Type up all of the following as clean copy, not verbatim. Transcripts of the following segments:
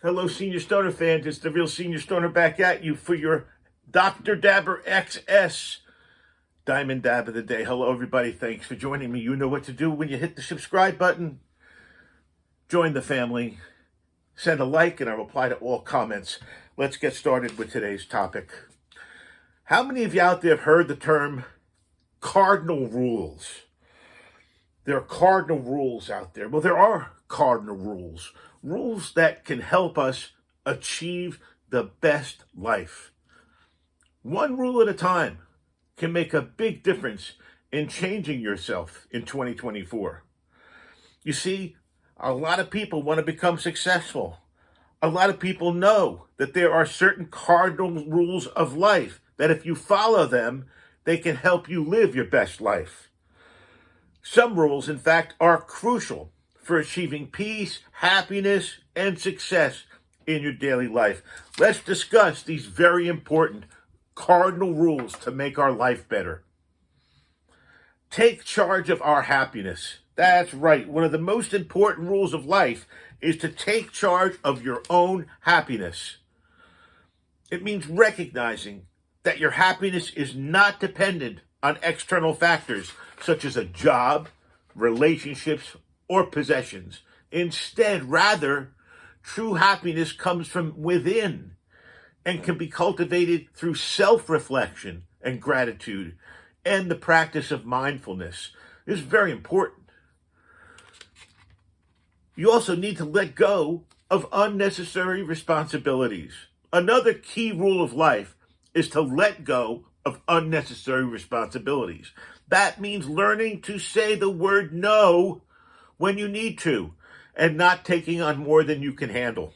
Hello, Senior Stoner fans. It's the real Senior Stoner back at you for your Dr. Dabber XS Diamond Dab of the Day. Hello, everybody. Thanks for joining me. You know what to do when you hit the subscribe button. Join the family. Send a like, and I'll reply to all comments. Let's get started with today's topic. How many of you out there have heard the term cardinal rules? There are cardinal rules out there. Well, there are cardinal rules. Rules that can help us achieve the best life. One rule at a time can make a big difference in changing yourself in 2024. You see, a lot of people want to become successful. A lot of people know that there are certain cardinal rules of life that if you follow them, they can help you live your best life. Some rules, in fact, are crucial for achieving peace, happiness, and success in your daily life. Let's discuss these very important cardinal rules to make our life better. Take charge of our happiness. That's right. One of the most important rules of life is to take charge of your own happiness. It means recognizing that your happiness is not dependent on external factors such as a job, relationships, or possessions. Instead, rather, true happiness comes from within and can be cultivated through self-reflection and gratitude and the practice of mindfulness. This is very important. You also need to let go of unnecessary responsibilities. Another key rule of life is to let go of unnecessary responsibilities. That means learning to say the word no when you need to and not taking on more than you can handle.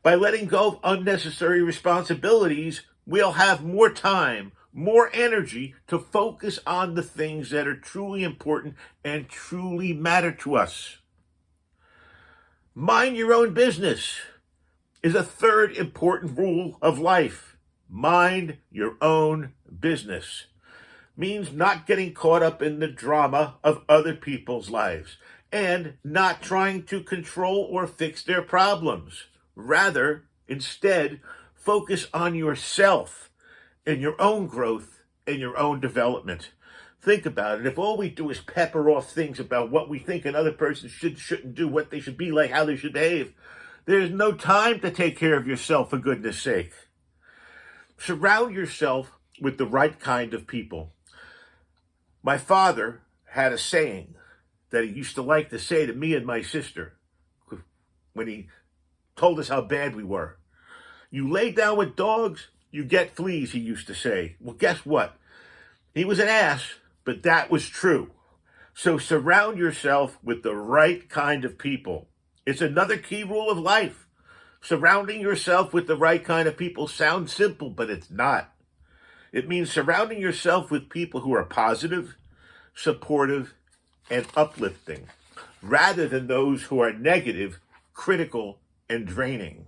By letting go of unnecessary responsibilities, we'll have more time, more energy to focus on the things that are truly important and truly matter to us. Mind your own business is a third important rule of life. Mind your own business means not getting caught up in the drama of other people's lives and not trying to control or fix their problems. Rather, instead, focus on yourself and your own growth and your own development. Think about it. If all we do is pepper off things about what we think another person shouldn't do, what they should be like, how they should behave, there's no time to take care of yourself, for goodness sake. Surround yourself with the right kind of people. My father had a saying that he used to like to say to me and my sister when he told us how bad we were. You lay down with dogs, you get fleas, he used to say. Well, guess what? He was an ass, but that was true. So surround yourself with the right kind of people. It's another key rule of life. Surrounding yourself with the right kind of people sounds simple, but it's not. It means surrounding yourself with people who are positive, supportive, and uplifting, rather than those who are negative, critical, and draining.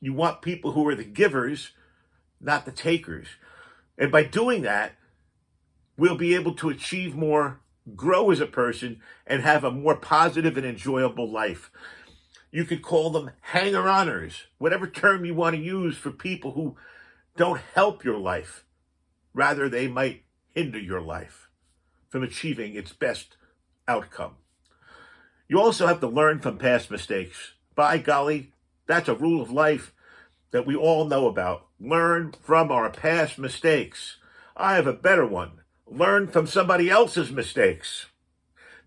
You want people who are the givers, not the takers. And by doing that, we'll be able to achieve more, grow as a person, and have a more positive and enjoyable life. You could call them hanger-oners, whatever term you want to use for people who don't help your life. Rather, they might hinder your life from achieving its best outcome. You also have to learn from past mistakes. By golly, that's a rule of life that we all know about. Learn from our past mistakes. I have a better one. Learn from somebody else's mistakes.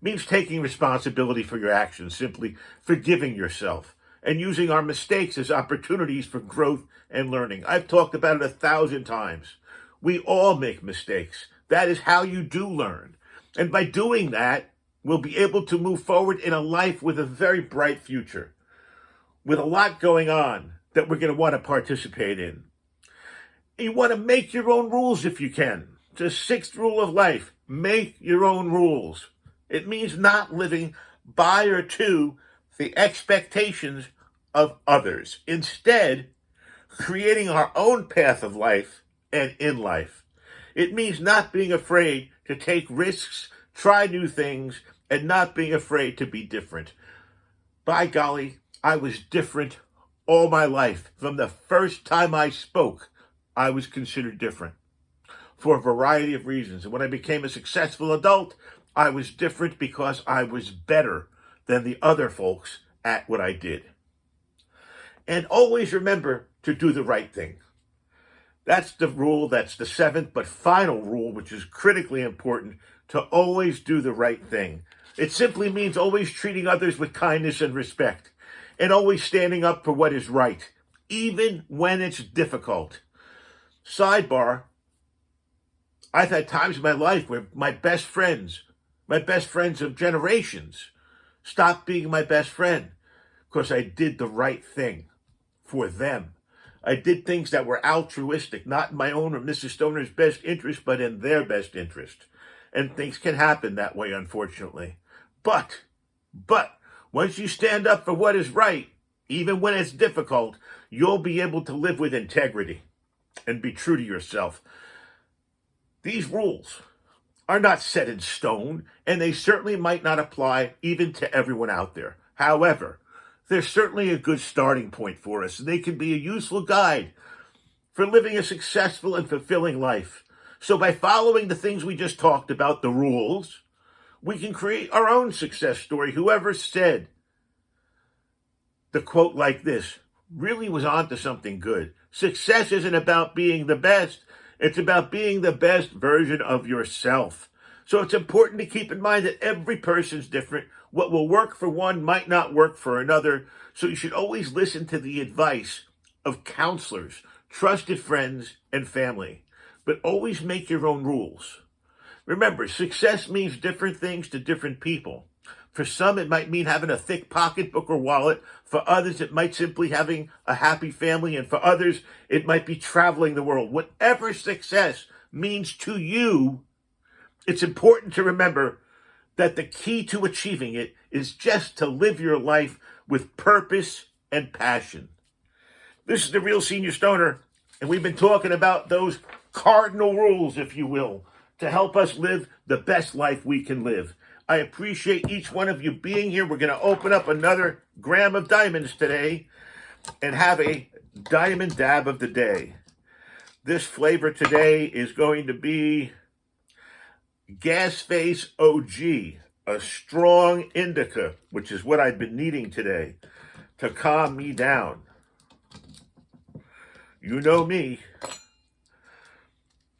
Means taking responsibility for your actions, simply forgiving yourself, and using our mistakes as opportunities for growth and learning. I've talked about it 1,000 times. We all make mistakes. That is how you do learn. And by doing that, we'll be able to move forward in a life with a very bright future, with a lot going on that we're going to want to participate in. You want to make your own rules if you can. It's the sixth rule of life. Make your own rules. It means not living by or to the expectations of others. Instead, creating our own path of life and in life. It means not being afraid to take risks, try new things, and not being afraid to be different. By golly, I was different all my life. From the first time I spoke, I was considered different for a variety of reasons. And when I became a successful adult, I was different because I was better than the other folks at what I did. And always remember to do the right thing. That's the rule. That's the seventh but final rule, which is critically important, to always do the right thing. It simply means always treating others with kindness and respect, and always standing up for what is right, even when it's difficult. Sidebar, I've had times in my life where my best friends of generations, stopped being my best friend because I did the right thing for them. I did things that were altruistic, not in my own or Mrs. Stoner's best interest, but in their best interest. And things can happen that way, unfortunately. But, once you stand up for what is right, even when it's difficult, you'll be able to live with integrity and be true to yourself. These rules are not set in stone, and they certainly might not apply even to everyone out there. However, they're certainly a good starting point for us, and they can be a useful guide for living a successful and fulfilling life. So by following the things we just talked about, the rules, we can create our own success story. Whoever said the quote like this really was onto something good. Success isn't about being the best. It's about being the best version of yourself. So it's important to keep in mind that every person's different. What will work for one might not work for another. So you should always listen to the advice of counselors, trusted friends, and family. But always make your own rules. Remember, success means different things to different people. For some, it might mean having a thick pocketbook or wallet. For others, it might simply having a happy family. And for others, it might be traveling the world. Whatever success means to you, it's important to remember that the key to achieving it is just to live your life with purpose and passion. This is the Real Senior Stoner, and we've been talking about those cardinal rules, if you will, to help us live the best life we can live. I appreciate each one of you being here. We're going to open up another gram of diamonds today and have a diamond dab of the day. This flavor today is going to be Gas Face OG, a strong indica, which is what I've been needing today to calm me down. You know me.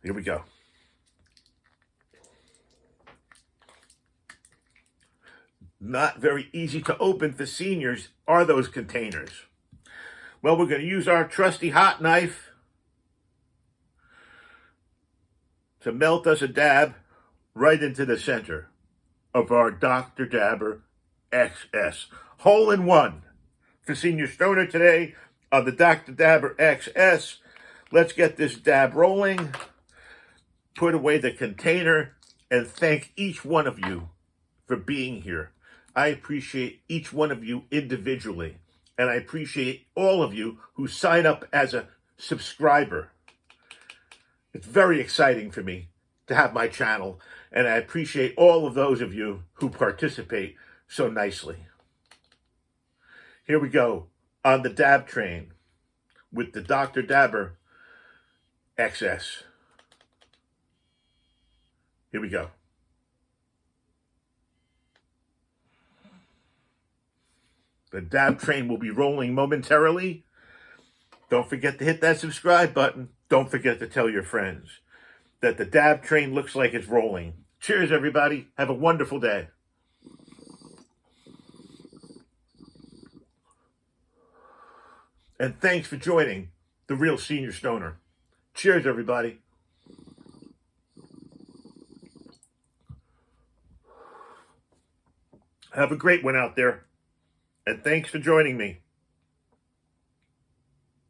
Here we go. Not very easy to open for seniors are those containers. Well, we're going to use our trusty hot knife to melt us a dab right into the center of our Dr. Dabber XS. Hole in one for Senior Stoner today on the Dr. Dabber XS. Let's get this dab rolling, put away the container, and thank each one of you for being here. I appreciate each one of you individually, and I appreciate all of you who sign up as a subscriber. It's very exciting for me to have my channel, and I appreciate all of those of you who participate so nicely. Here we go on the dab train with the Dr. Dabber XS. Here we go. The dab train will be rolling momentarily. Don't forget to hit that subscribe button. Don't forget to tell your friends that the dab train looks like it's rolling. Cheers, everybody. Have a wonderful day. And thanks for joining the Real Senior Stoner. Cheers, everybody. Have a great one out there. And thanks for joining me.